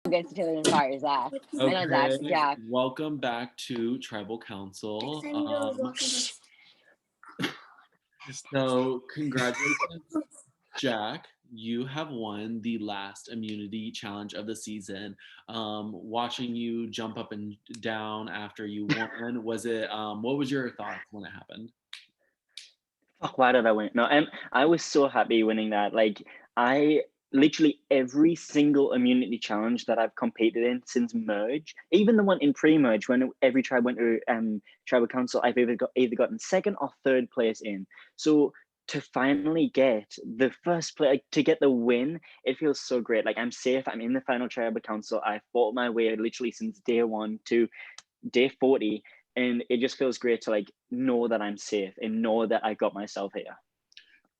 Against each other and fire Zach. I know Zach. Okay, Jack. welcome back to Tribal Council. So congratulations, Jack. You have won the last immunity challenge of the season. Watching you jump up and down after you won, was it? What was your thoughts when it happened? Fuck, why did I win? No, I was so happy winning that. Like, I literally every single immunity challenge that I've competed in since merge, even the one in pre-merge when every tribe went to tribal council, I've either gotten second or third place in. So to finally get the first place, like, to get the win, it feels so great. Like, I'm safe. I'm in the final tribal council. I fought my way literally since day 1 to day 40, and it just feels great to like know that I'm safe and know that I got myself here.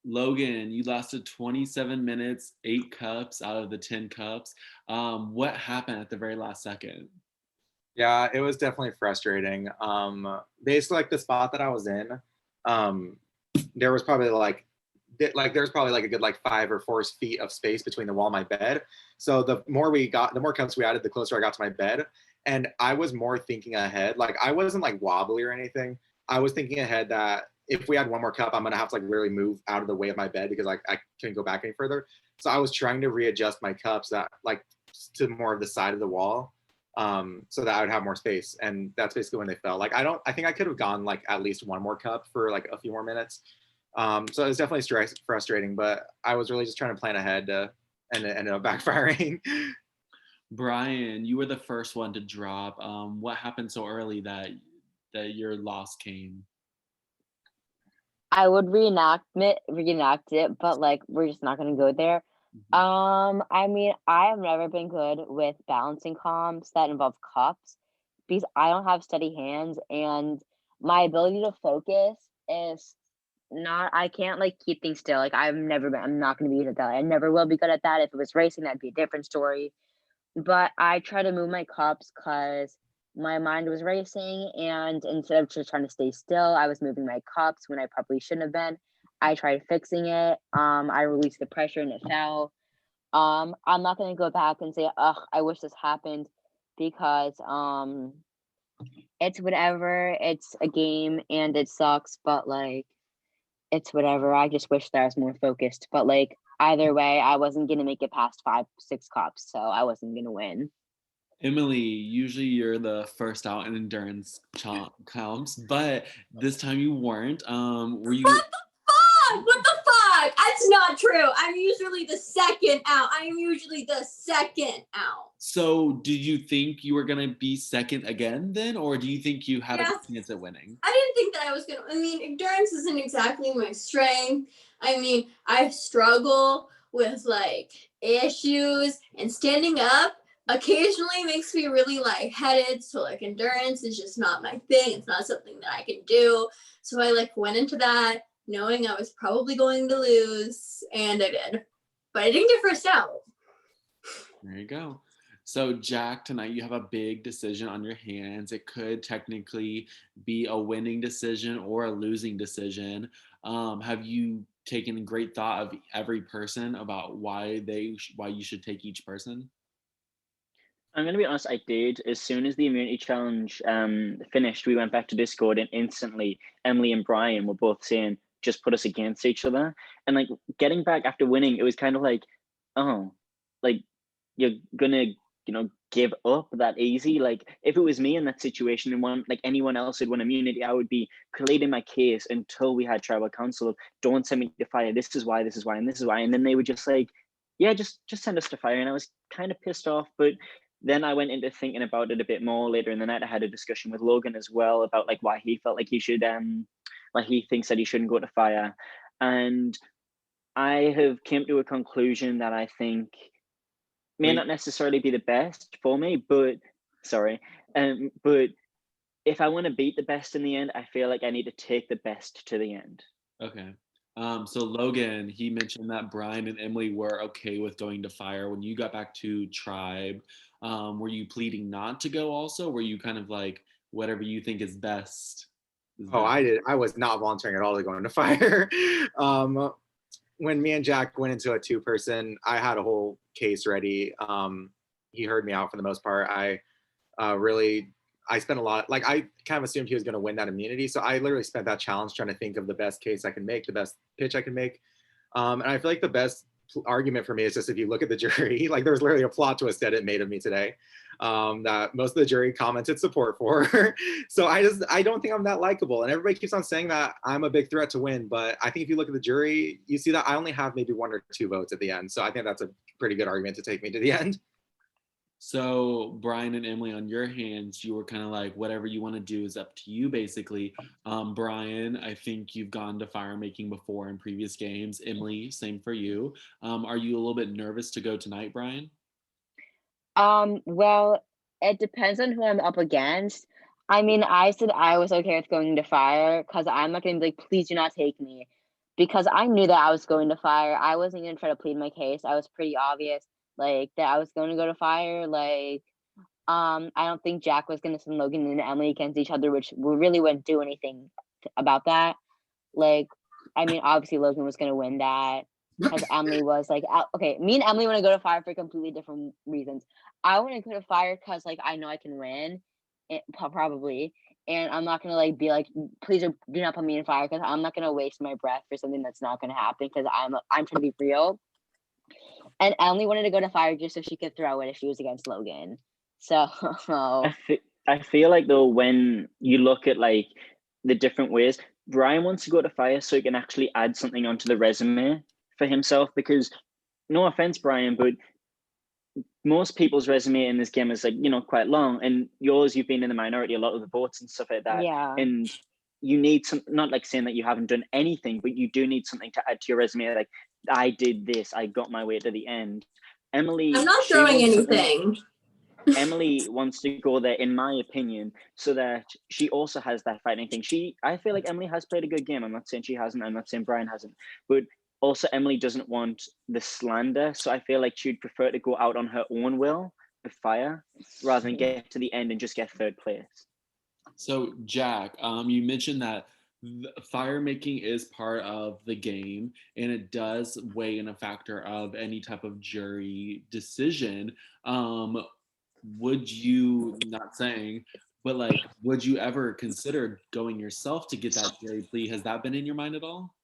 Logan, you lasted 27 minutes, 8 cups out of the 10 cups. What happened at the very last second? Yeah, it was definitely frustrating. Basically, like the spot that I was in, there was probably there's probably like a good like 5 or 4 feet of space between the wall and my bed. So the more cups we added, the closer I got to my bed. And I was more thinking ahead. Like, I wasn't like wobbly or anything. I was thinking ahead that if we had one more cup, I'm gonna have to like really move out of the way of my bed because like I couldn't go back any further. So I was trying to readjust my cups that like to more of the side of the wall, so that I would have more space. And that's basically when they fell. Like, I think I could have gone like at least one more cup for like a few more minutes. So it was definitely frustrating, but I was really just trying to plan ahead, and it ended up backfiring. Brian, you were the first one to drop. What happened so early that your loss came? I would reenact it, but like we're just not gonna go there. I mean, I have never been good with balancing comps that involve cups because I don't have steady hands and my ability to focus is not. I can't like keep things still. Like I'm not gonna be good at that. I never will be good at that. If it was racing, that'd be a different story. But I try to move my cups because my mind was racing, and instead of just trying to stay still, I was moving my cups when I probably shouldn't have been. I tried fixing it. I released the pressure and it fell. I'm not gonna go back and say, "Ugh, I wish this happened," because it's whatever. It's a game and it sucks, but like it's whatever. I just wish that I was more focused. But like either way, I wasn't gonna make it past 5, 6 cups, so I wasn't gonna win. Emily, usually you're the first out in endurance comps, but this time you weren't. Were you? What the fuck? What the fuck? That's not true. I'm usually the second out. So, did you think you were gonna be second again then, or do you think you had a chance at winning? I didn't think that I was gonna. I mean, endurance isn't exactly my strength. I mean, I struggle with like issues, and standing up occasionally makes me really lightheaded. So like endurance is just not my thing. It's not something that I can do. So I like went into that knowing I was probably going to lose, and I did, but I didn't get first out. There you go. So, Jack, tonight you have a big decision on your hands. It could technically be a winning decision or a losing decision. Have you taken great thought of every person about why you should take each person? I'm going to be honest, I did. As soon as the immunity challenge finished, we went back to Discord, and instantly Emily and Brian were both saying, just put us against each other. And like getting back after winning, it was kind of like, oh, like you're going to, give up that easy. Like if it was me in that situation and like anyone else had won immunity, I would be pleading my case until we had tribal council. Don't send me to fire. This is why, and this is why. And then they would just like, yeah, just send us to fire. And I was kind of pissed off, but then I went into thinking about it a bit more later in the night. I had a discussion with Logan as well about like why he felt like he should, like he thinks that he shouldn't go to fire. And I have came to a conclusion that I think may not necessarily be the best for me, but if I want to beat the best in the end, I feel like I need to take the best to the end. Okay. So Logan, he mentioned that Brian and Emily were okay with going to fire. When you got back to tribe, were you pleading not to go also? Were you kind of like, whatever you think is best? I did. I was not volunteering at all to go into fire. When me and Jack went into a 2-person, I had a whole case ready. he heard me out for the most part. I spent a lot, like I kind of assumed he was going to win that immunity. So I literally spent that challenge trying to think of the best case I can make, the best pitch I can make. And I feel like the best argument for me is just if you look at the jury, like there was literally a plot twist that it made of me today that most of the jury commented support for. So I don't think I'm that likable. And everybody keeps on saying that I'm a big threat to win. But I think if you look at the jury, you see that I only have maybe 1 or 2 votes at the end. So I think that's a pretty good argument to take me to the end. So Brian and Emily, on your hands, you were kind of like, whatever you want to do is up to you, basically. Brian, I think you've gone to fire making before in previous games. Emily, same for you. Are you a little bit nervous to go tonight, Brian? Well, it depends on who I'm up against. I mean, I said I was okay with going to fire because I'm not gonna be like, please do not take me. Because I knew that I was going to fire. I wasn't gonna try to plead my case. I was pretty obvious, like that I was going to go to fire. Like, I don't think Jack was gonna send Logan and Emily against each other, which we really wouldn't do anything about that. Like, I mean, obviously Logan was gonna win that because Emily was like, okay, me and Emily want to go to fire for completely different reasons. I want to go to fire because like I know I can win, probably, and I'm not gonna like be like, please do not put me in fire because I'm not gonna waste my breath for something that's not gonna happen because I'm trying to be real. And Emily wanted to go to fire just so she could throw it if she was against Logan. So I feel like though when you look at like the different ways, Brian wants to go to fire so he can actually add something onto the resume for himself. Because no offense, Brian, but most people's resume in this game is like, you know, quite long, and yours, you've been in the minority a lot of the votes and stuff like that. yeah. And you need some, not like saying that you haven't done anything, but you do need something to add to your resume. Like, I did this, I got my way to the end. Emily, I'm not she throwing wants something- anything. Emily wants to go there, in my opinion, so that she also has that fighting thing. I feel like Emily has played a good game. I'm not saying she hasn't. I'm not saying Brian hasn't. But also, Emily doesn't want the slander. So I feel like she'd prefer to go out on her own will with fire rather than get to the end and just get third place. So Jack, you mentioned that fire making is part of the game and it does weigh in a factor of any type of jury decision. Would you, not saying, but like, would you ever consider going yourself to get that jury plea? Has that been in your mind at all?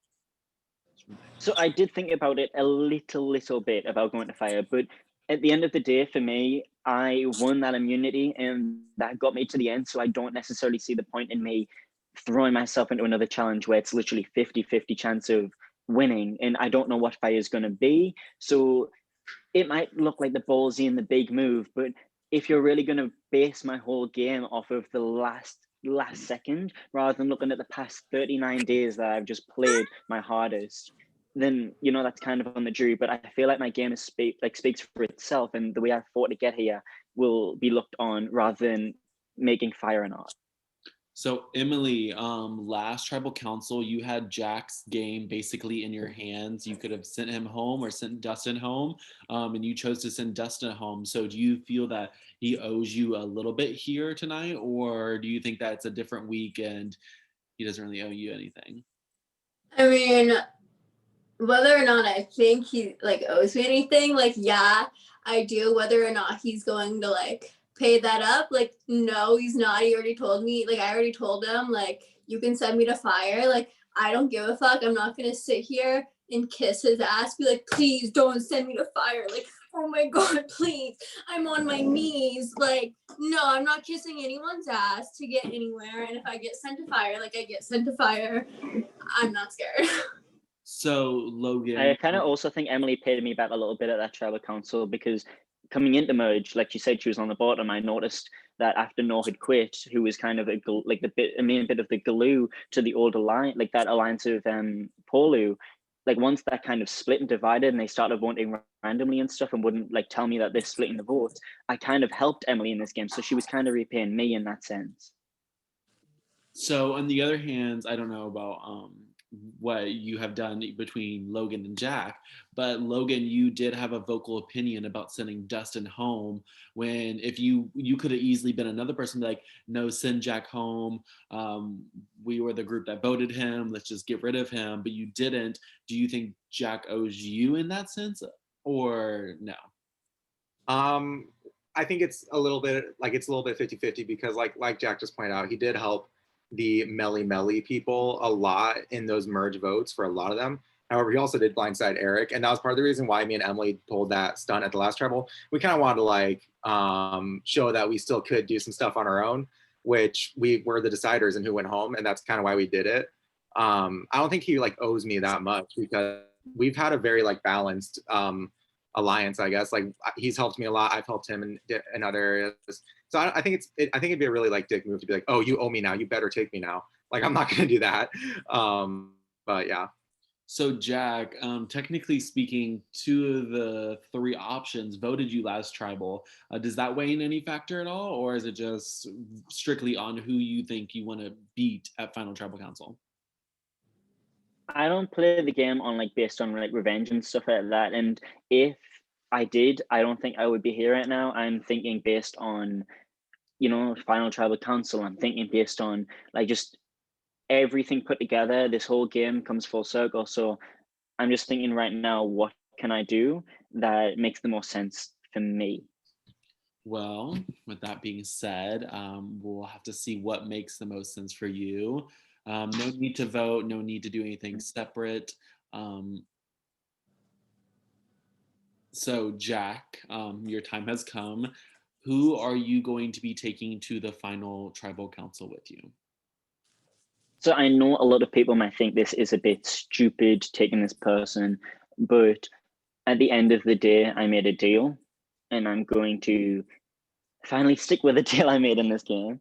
So I did think about it a little bit about going to fire, but at the end of the day, for me, I won that immunity and that got me to the end. So I don't necessarily see the point in me throwing myself into another challenge where it's literally 50-50 chance of winning. And I don't know what fire is going to be. So it might look like the ballsy and the big move, but if you're really going to base my whole game off of the last second rather than looking at the past 39 days that I've just played my hardest, then you know that's kind of on the jury. But I feel like my game is speaks for itself, and the way I fought to get here will be looked on rather than making fire or not. So Emily, last tribal council, you had Jack's game basically in your hands. You could have sent him home or sent Dustin home, and you chose to send Dustin home. So do you feel that he owes you a little bit here tonight, or do you think that it's a different week and he doesn't really owe you anything? I mean, whether or not I think he like owes me anything, like yeah, I do. Whether or not he's going to like pay that up, like no, he's not. He already told me, like I already told him, like you can send me to fire. Like I don't give a fuck. I'm not gonna sit here and kiss his ass, be like, please don't send me to fire. Like, oh my god, please. I'm on my knees. Like, no, I'm not kissing anyone's ass to get anywhere. And if I get sent to fire, like I get sent to fire, I'm not scared. So Logan, I kind of also think Emily paid me back a little bit at that tribal council, because coming into merge, like she said, she was on the bottom. I noticed that after Noah had quit, who was kind of a main bit of the glue to the old alliance, like that alliance of Polu. Like once that kind of split and divided, and they started voting randomly and stuff, and wouldn't like tell me that they're splitting the votes, I kind of helped Emily in this game, so she was kind of repaying me in that sense. So on the other hand, I don't know about what you have done between Logan and Jack, but Logan, you did have a vocal opinion about sending Dustin home, when if you could have easily been another person, like, no, send Jack home. We were the group that voted him. Let's just get rid of him. But you didn't. Do you think Jack owes you in that sense, or no? I think it's a little bit 50-50 because like Jack just pointed out, he did help the Melly people a lot in those merge votes for a lot of them. However, he also did blindside Eric, and that was part of the reason why me and Emily pulled that stunt at the last tribal. We kind of wanted to like show that we still could do some stuff on our own, which we were the deciders and who went home, and that's kind of why we did it. I don't think he like owes me that much because we've had a very like balanced alliance, I guess. Like he's helped me a lot, I've helped him in other areas. So I think I think it'd be a really like dick move to be like, oh, you owe me now, you better take me now. Like I'm not gonna do that. But yeah. So Jack, technically speaking, 2 of the 3 options voted you last tribal. Does that weigh in any factor at all, or is it just strictly on who you think you want to beat at final tribal council? I don't play the game on like based on like revenge and stuff like that. And if I did, I don't think I would be here right now. I'm thinking based on, you know, final tribal council. I'm thinking based on like just everything put together. This whole game comes full circle. So I'm just thinking right now, what can I do that makes the most sense for me? Well, with that being said, we'll have to see what makes the most sense for you. No need to vote, no need to do anything separate. So Jack, your time has come. Who are you going to be taking to the final tribal council with you? So I know a lot of people might think this is a bit stupid taking this person, but at the end of the day, I made a deal and I'm going to finally stick with the deal I made in this game.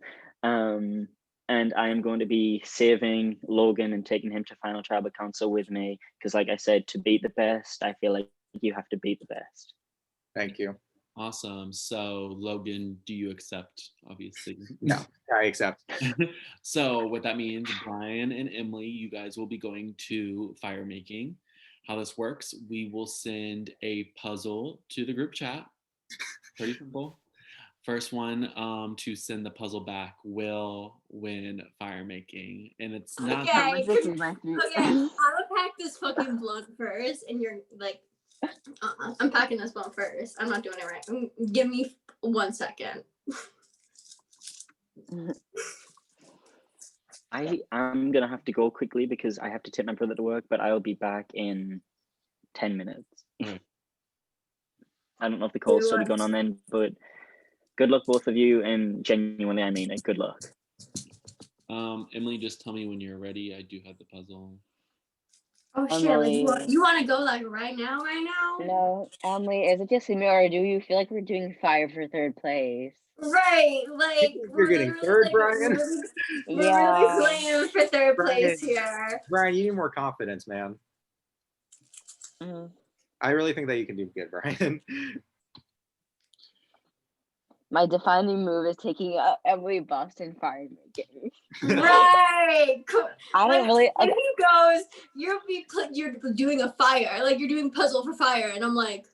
And I am going to be saving Logan and taking him to final tribal council with me. Because like I said, to beat the best, I feel like you have to beat the best. Thank you. Awesome. So Logan, do you accept, obviously? No, I accept. So what that means, Brian and Emily, you guys will be going to fire making. How this works, we will send a puzzle to the group chat. Pretty simple. First one to send the puzzle back will win fire making. And it's not Okay, This is my okay, I'm gonna pack this fucking blunt first, and you're like, I'm packing this blunt first. I'm not doing it right. Give me 1 second. I'm gonna have to go quickly because I have to take my brother to work, but I'll be back in 10 minutes. Okay. I don't know if the call's still going on then, but good luck both of you, and genuinely I mean it, good luck. Emily, just tell me when you're ready. I do have the puzzle. Oh shit! Like, you want to go like right now? No, Emily, is it just me or do you feel like we're doing fire for 3rd place? Right, like You're getting third, Brian. We're really playing for 3rd place here. Brian, you need more confidence, man. Mhm. I really think that you can do good, Brian. My defining move is taking Emily Boston fire making. Right. Cool. I don't really. And he goes, you're doing a fire, like you're doing puzzle for fire, and I'm like,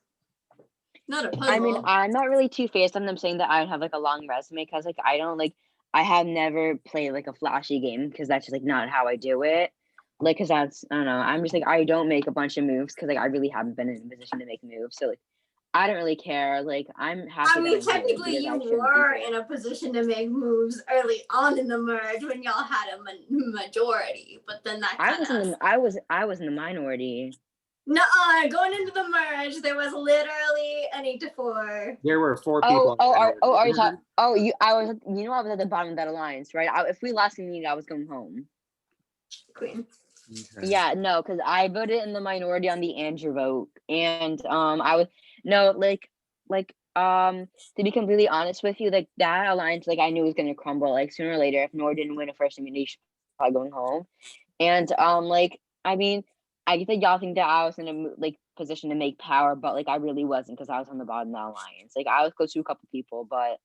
not a puzzle. I mean, I'm not really too phased on them saying that I have like a long resume because like I don't like I have never played like a flashy game because that's just like not how I do it. Like, cause that's I don't know. I'm just like I don't make a bunch of moves because like I really haven't been in a position to make moves. So like I don't really care. Like I'm happy. I mean, that I do it technically, because I you shouldn't were be in a position to make moves early on in the merge when y'all had a majority, but then that I was in the minority. Nuh-uh, going into the merge, there was literally an 8-4. There were 4 people. Are you talking? I was at the bottom of that alliance, right? If we lost the meeting, I was going home. Queen. Okay. Yeah, no, because I voted in the minority on the Andrew vote, and I was to be completely honest with you, like that alliance, like I knew was gonna crumble, like sooner or later. If Nor didn't win a first immunity, probably going home, and like I mean, I get that y'all think that I was in a like position to make power, but like I really wasn't because I was on the bottom of the alliance. Like I was close to a couple people, but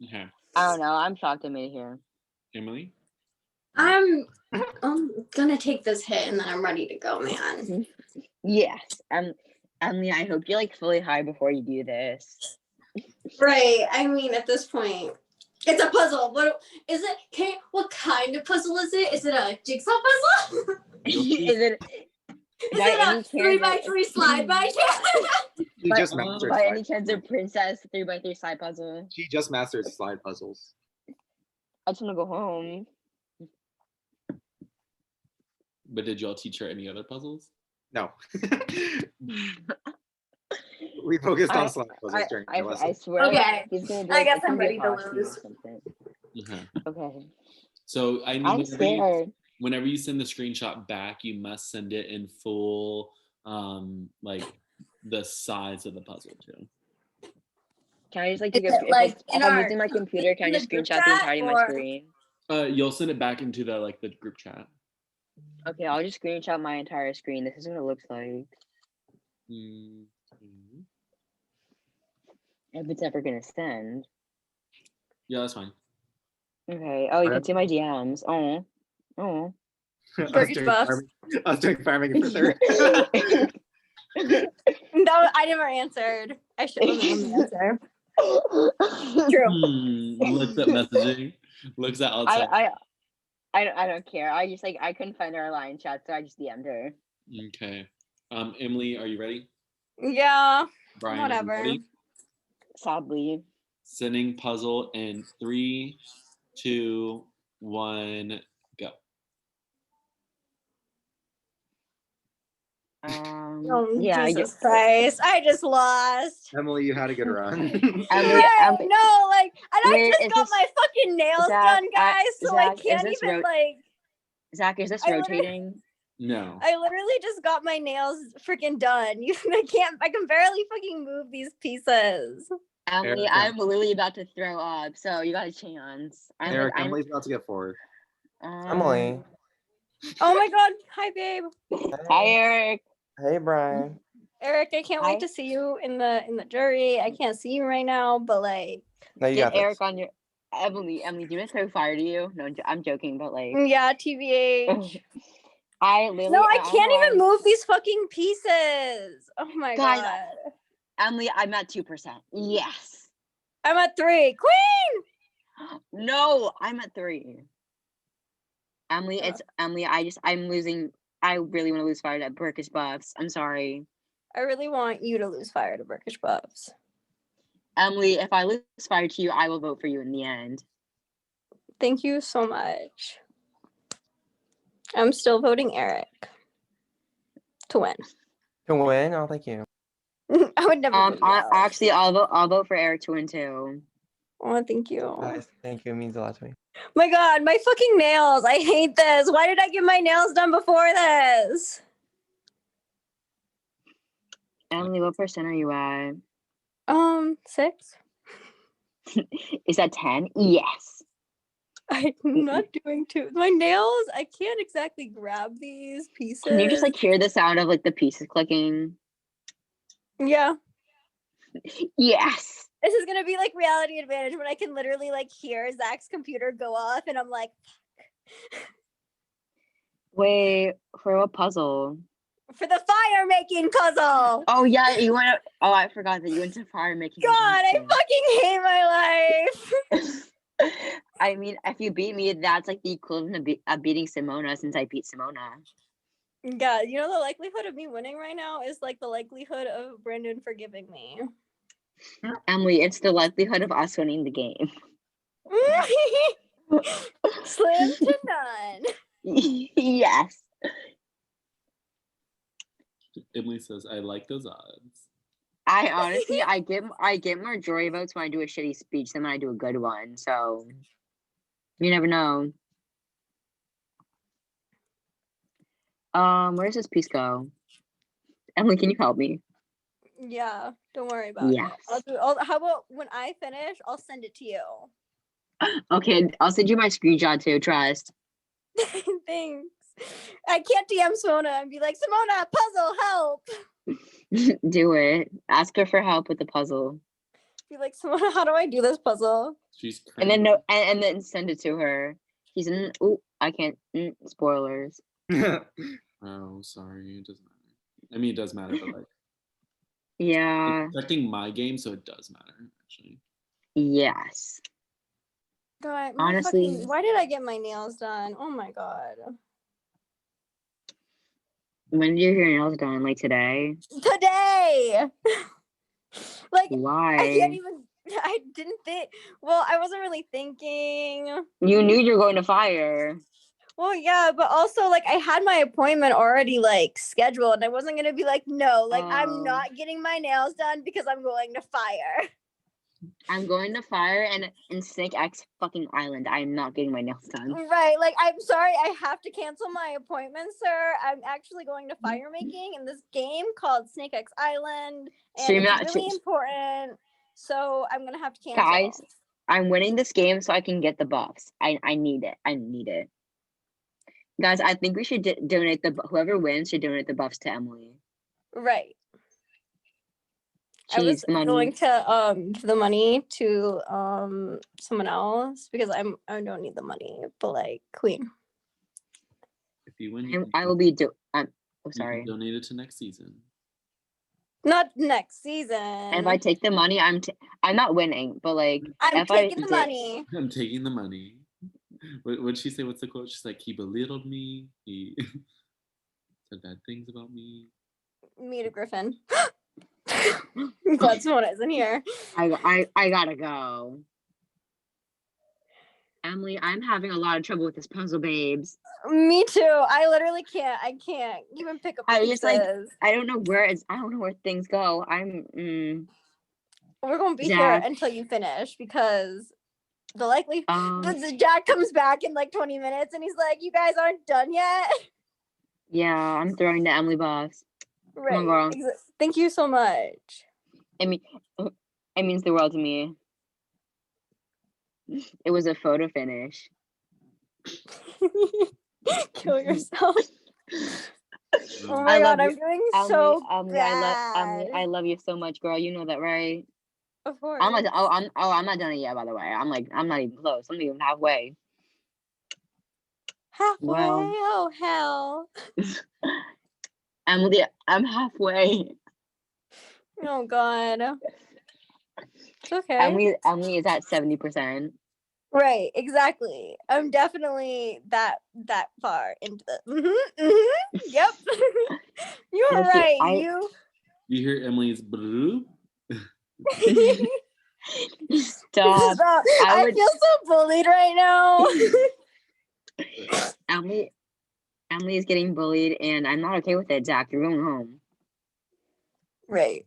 Okay. I don't know. I'm shocked I made it here. Emily? I'm gonna take this hit and then I'm ready to go, man. Yes, Emily, I hope you like fully high before you do this. Right. I mean, at this point, it's a puzzle. What is it? What kind of puzzle is it? Is it a jigsaw puzzle? Is it Is it a 3x3 slide by chance? She By- just mastered By any slide chance, a puzzles. princess 3x3 side puzzle? She just mastered slide puzzles. I just want to go home. But did y'all teach her any other puzzles? No. We focused on I- slide puzzles during the I lesson. swear. Okay, He's gonna be I like, guess it's I'm gonna be ready to Hosty or lose. something. Okay. Okay. So I need I'm scared. whenever you send the screenshot back, you must send it in full, like the size of the puzzle too. Can I just like Is take a it, like, if in I'm our- using my computer, can I in the just group screenshot the chat, entirety of my or- screen? You'll send it back into the group chat. Okay, I'll just screenshot my entire screen. This is what it looks like. Mhm. If it's ever gonna send. Yeah, that's fine. Okay. Oh, you can Alright. see my DMs. Oh. Oh. Turkish buffs. I was doing farming for third. No, I never answered. I should have answer. True. Looks at messaging. Looks at outside. I don't care. I just I couldn't find her line chat, so I just DM'd her. Okay. Emily, are you ready? Yeah. Brian, are you Whatever. ready? Sadly. Sending puzzle in 3, 2, 1, go. Oh, Yeah, Jesus Christ. I just lost. Emily, you had a good run. Emily, Right, no, like, and I Wait, just is got this- my fucking nails Zach, done, guys, so I Zach, is can't this even, Zach, is this I literally- rotating? No. I literally just got my nails freaking done. I can barely fucking move these pieces. Emily, Erica. I'm literally about to throw up, so you got a chance. Eric, Emily's about to get forward. Emily. Oh my god. Hi, babe. Hi, Eric. Hey, Brian. Eric, I can't Hi. wait to see you in the jury. I can't see you right now, but like, No, you Get got Eric this. on your Emily. Emily, do you want to throw fire to you? No, I'm joking, but like, yeah, TBH. I literally. No, I can't even have- move these fucking pieces. Oh my Guys, god. Emily, I'm at 2%. Yes. I'm at 3. Queen! No, I'm at 3. Emily, it's Emily. I'm losing. I really want to lose fire to Burkish Buffs. I'm sorry, I really want you to lose fire to Burkish Buffs. Emily. If I lose fire to you, I will vote for you in the end. Thank you so much. I'm still voting Eric to win. To win? Oh, thank you. I would never vote you out. Actually, I'll vote for Eric to win too. Oh, thank you. Guys, thank you. It means a lot to me. My god, my fucking nails. I hate this. Why did I get my nails done before this? Emily, what percent are you at? 6. Is that 10? Yes. I'm not doing 2. My nails, I can't exactly grab these pieces. Can you just hear the sound of the pieces clicking? Yeah. Yes. This is gonna be like Reality Advantage when I can literally hear Zach's computer go off and I'm like, Wait, for what puzzle? for the fire making puzzle. Oh yeah, you went. Oh, I forgot that you went to fire making. God, I fucking hate my life. I mean, if you beat me, that's the equivalent of beating Simona, since I beat Simona. God, you know the likelihood of me winning right now is the likelihood of Brandon forgiving me. Emily, it's the likelihood of us winning the game. Slim to none. Yes. Emily says, I like those odds. I honestly, I get more jury votes when I do a shitty speech than when I do a good one. So you never know. Where does this piece go? Emily, can you help me? Yeah, don't worry about Yes. it. How about when I finish, I'll send it to you. Okay, I'll send you my screenshot too. Trust. Thanks. I can't DM Simona and be like, Simona, puzzle, help. Do it. Ask her for help with the puzzle, Be like, Simona, how do I do this puzzle? She's and then no, and then send it to her. He's in. Oh, I can't. Spoilers. Oh, sorry. It doesn't matter. I mean, it does matter, but Yeah. it's affecting my game, so it does matter, actually. Yes. God, Honestly- why did I get my nails done? Oh my god. When did your nails done? Today? Today. Like I Why? can't even. I didn't think. Well, I wasn't really thinking. You knew you were going to fire. Well, yeah, but also like I had my appointment already like scheduled, and I wasn't gonna be like, no, like Oh. I'm not getting my nails done because I'm going to fire. I'm going to fire and in Snake X fucking Island. I'm not getting my nails done. Right, like I'm sorry, I have to cancel my appointment, sir. I'm actually going to fire making in this game called Snake X Island, and Stream it's it- really important. So I'm gonna have to cancel. Guys, I'm winning this game so I can get the buffs. I need it. I need it. Guys, I think we should donate whoever wins should donate the buffs to Emily. Right. I was Jeez, money. going to give the money to someone else because I don't need the money, but like Queen. If you win, you I can, will be you can sorry. donate it to next season. Not next season. And if I take the money, I'm not winning, but like I'm if I taking the did- money. I'm taking the money. What'd she say? What's the quote? She's like, he belittled me. He said bad things about me. Meet a Griffin. Glad someone isn't here. I gotta go. Emily, I'm having a lot of trouble with this puzzle, babes. Me too. I literally can't. I can't even pick up the I just, like, pieces. I don't know where things go. We're gonna be Jack. here until you finish because the likely Um, Jack comes back in like 20 minutes and he's like, "You guys aren't done yet." yeah, I'm throwing the Emily buffs. Right. girl. Thank you so much. I mean, it means the world to me. It was a photo finish. Kill yourself. Oh my I love god, I'm you, doing Emily, so Emily, bad. I love you so much, girl. You know that, right? Of course. I'm like, I'm not done it yet. By the way, I'm not even close. I'm not even halfway. halfway. well. Oh hell. Emily, I'm halfway. Oh god. It's okay. Emily is at 70%. Right, exactly. I'm definitely that far into the. Yep. You were Listen, right. You hear Emily's bloop? Stop. Stop. I I would- feel so bullied right now. Emily is getting bullied, and I'm not okay with it. Zach, you're going home. Right.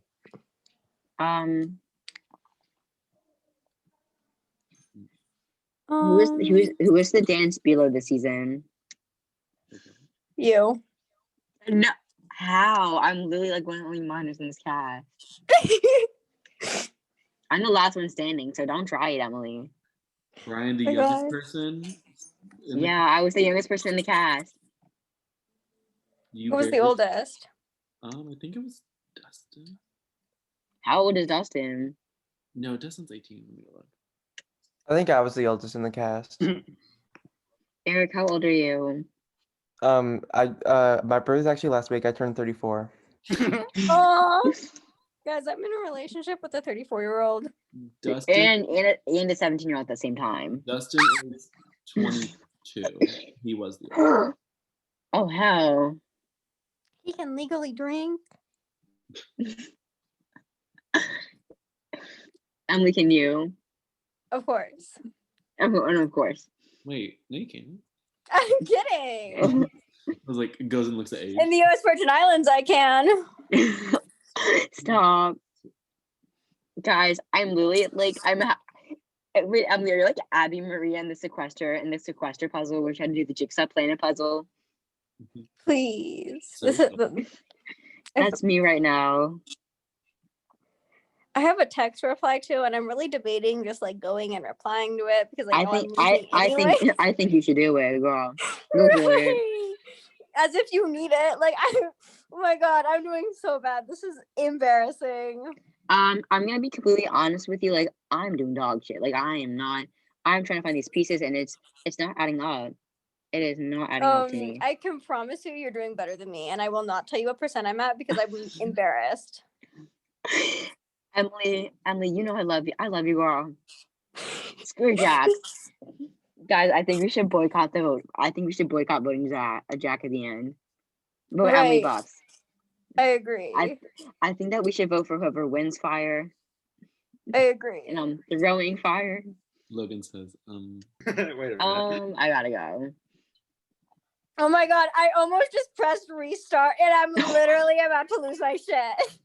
Who is the dance below this season? You. No, how? I'm literally like one of the only minors in this cast. I'm the last one standing, so don't try it, Emily. Brian, the My youngest God. person? in the- Yeah, I was the youngest person in the cast. You Who was the barely- oldest? I think it was Dustin. How old is Dustin? No, Dustin's 18. Let me look. I think I was the oldest in the cast. Eric, how old are you? My birthday's actually last week. I turned 34. Oh, guys, I'm in a relationship with a 34-year-old. Dustin And a 17-year-old at the same time. Dustin is 22. He was the oldest. Oh, hell. He can legally drink. Emily, can you? Of course. And of course. Wait, no, you can't. I'm kidding. I was like, goes and looks at age. In the U.S. Virgin Islands, I can. Stop. Guys, I'm literally like, wait, Emily, are you like Abby Maria in the sequester puzzle where she had to do the Jigsaw Planet puzzle? Please. So This is funny. That's me right now. I have a text to reply to, and I'm really debating just like going and replying to it because I know I'm losing I think you should do it, girl. Go for it. Right. As if you need it. Like oh my god, I'm doing so bad. This is embarrassing. I'm gonna be completely honest with you. Like, I'm doing dog shit. Like, I'm trying to find these pieces, and it's not adding up. It is not adding up to me. I can promise you you're doing better than me, and I will not tell you what percent I'm at because I'm embarrassed. Emily, you know I love you. I love you, girl. Screw Jack. Guys, I think we should boycott the vote. I think we should boycott voting Jack at the end. Vote Emily Right. buffs. I agree. I think that we should vote for whoever wins fire. I agree. And I'm throwing fire. Logan says, Wait a minute. I gotta go. Oh my god, I almost just pressed restart and I'm literally about to lose my shit.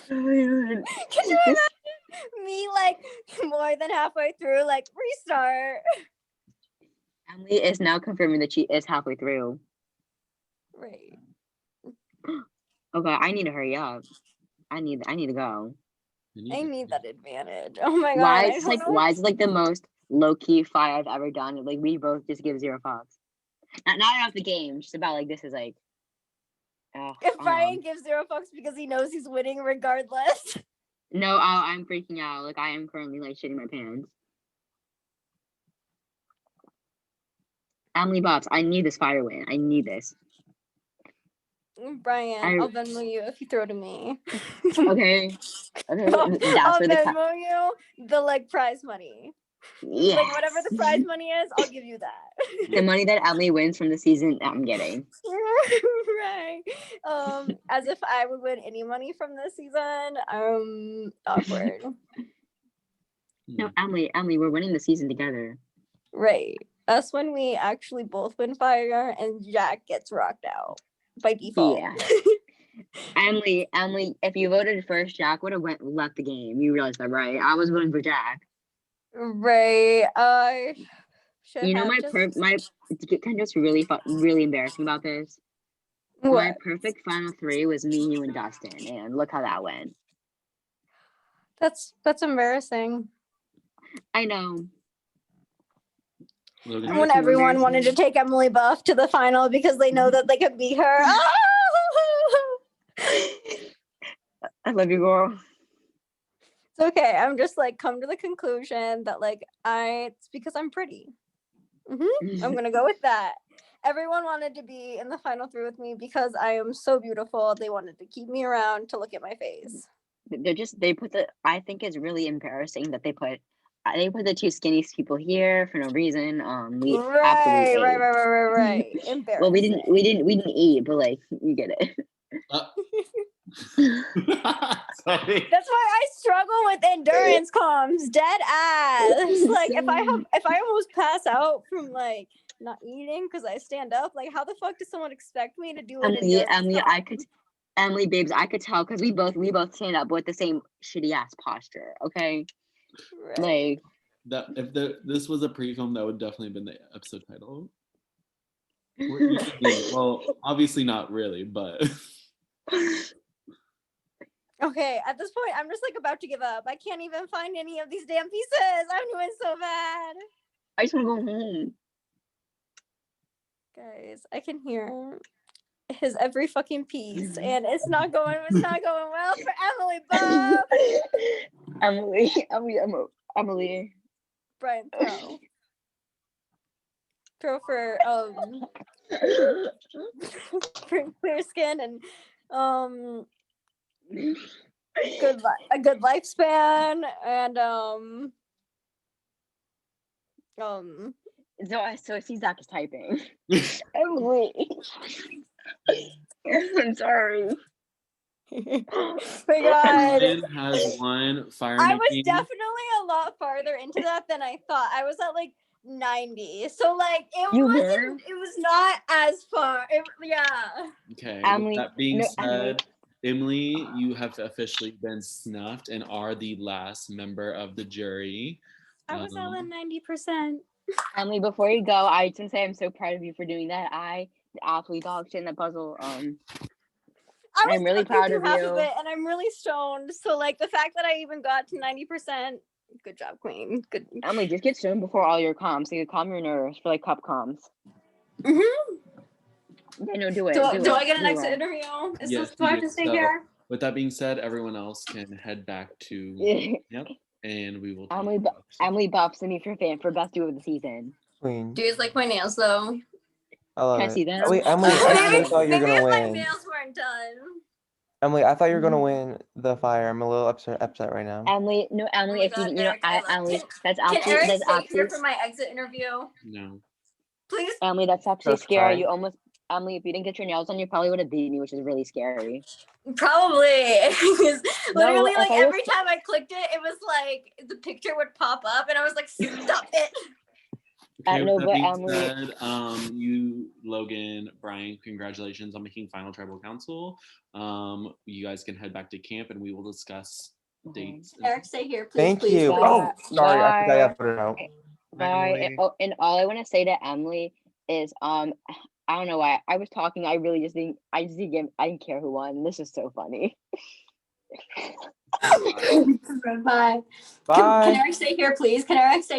Oh my God. Can you imagine me like more than halfway through, like restart? Emily is now confirming that she is halfway through. Right. Okay, I need to hurry up. I need to go. I need that advantage. Oh my god. Why I is don't know. it like the most low key fire I've ever done? Like we both just give 0 fucks. Not about the game, just about like this is like. If Brian gives 0 fucks because he knows he's winning regardless. No, I'm freaking out. Like I am currently like shitting my pants. Emily Bobs, I need this fire win. I need this. Brian, I'll Venmo you if you throw to me. Okay. Okay. I'll That's where the Venmo you the like prize money. yes. Like whatever the prize money is, I'll give you that. The money that Emily wins from the season, I'm getting. Right. As if I would win any money from this season. Awkward. No, Emily, we're winning the season together. Right. That's when we actually both win fire and Jack gets rocked out by default. Yeah. Emily, if you voted first, Jack would have left the game. You realize that, right? I was voting for Jack. Right. I should You know have my kind of just really embarrassing about this. My What? perfect final 3 was me, you, and Dustin, and look how that went. That's embarrassing. I know. Logan, And when everyone wanted to take Emily Buff to the final because they know that they could beat her. I love you, girl. It's okay. I'm just like come to the conclusion that like it's because I'm pretty. I'm gonna go with that. Everyone wanted to be in the final 3 with me because I am so beautiful. They wanted to keep me around to look at my face. I think it's really embarrassing that they put the 2 skinny people here for no reason. We Right. Embarrassing. Well, we didn't eat, but like you get it. Sorry. That's why I struggle with endurance comms, dead ass. Like if I almost pass out from like not eating because I stand up, like how the fuck does someone expect me to do an endurance Emily, babes, I could tell because we both stand up with the same shitty ass posture. Okay, Right. like That if this was a pre-film, that would definitely have been the episode title. Well, obviously not really, but Okay, at this point, I'm just like about to give up. I can't even find any of these damn pieces. I'm doing so bad. I just want to go home. Guys, I can hear his every fucking piece, and it's not going well for Emily Bob. Emily. Brian, throw for for clear skin and a good lifespan and So I see Zach is typing. Emily. I'm sorry. My God. Lynn has one fire. I was definitely a lot farther into that than I thought. I was at like 90. So like it was not as far. Yeah. Okay. Emily, with that being Emily. said, Emily, you have officially been snuffed and are the last member of the jury. I was at like 90%. Emily, before you go, I just want to say I'm so proud of you for doing that. I absolutely dog shit in that puzzle. I'm really proud of half you. of it, and I'm really stoned. So like the fact that I even got to 90%, good job, Queen. Good. Emily, just get stoned before all your comms. So you calm your nerves for like cup comms. Mhm. Yeah, no, do it. Do I get an exit interview? Yes, Do I have you to stay do. here? With that being said, everyone else can head back to Yeah. and we will. Emily buffs me for best duo of the season. Queen. Do you guys like my nails though? I love Can I it. see them? Wait, Emily, I actually thought you were Maybe gonna if my win. nails weren't done. Emily, I thought you were gonna win the fire. I'm a little upset right now. Emily, if you Eric, Emily, that's Can absolutely Eric that's stay here absolutely for my exit interview? No. Please? Emily, that's absolutely That's scary. fine. Emily, if you didn't get your nails done, you probably would have beat me, which is really scary. Probably. Because literally, if like I was- every time I clicked it, it was like the picture would pop up, and I was like, "Stop it!" Okay, no, with that but being Emily- said, you, Logan, Brian, congratulations on making final tribal council. You guys can head back to camp and we will discuss dates. Eric, stay here, please. Thank please, you. please. Oh, sorry, I forgot I Bye. got voted out. Bye. And, Emily. and all I want to say to Emily is, I don't know why I was talking. I really just didn't. I didn't care who won. This is so funny. Bye. Bye. Can Eric stay here, please? Can Eric stay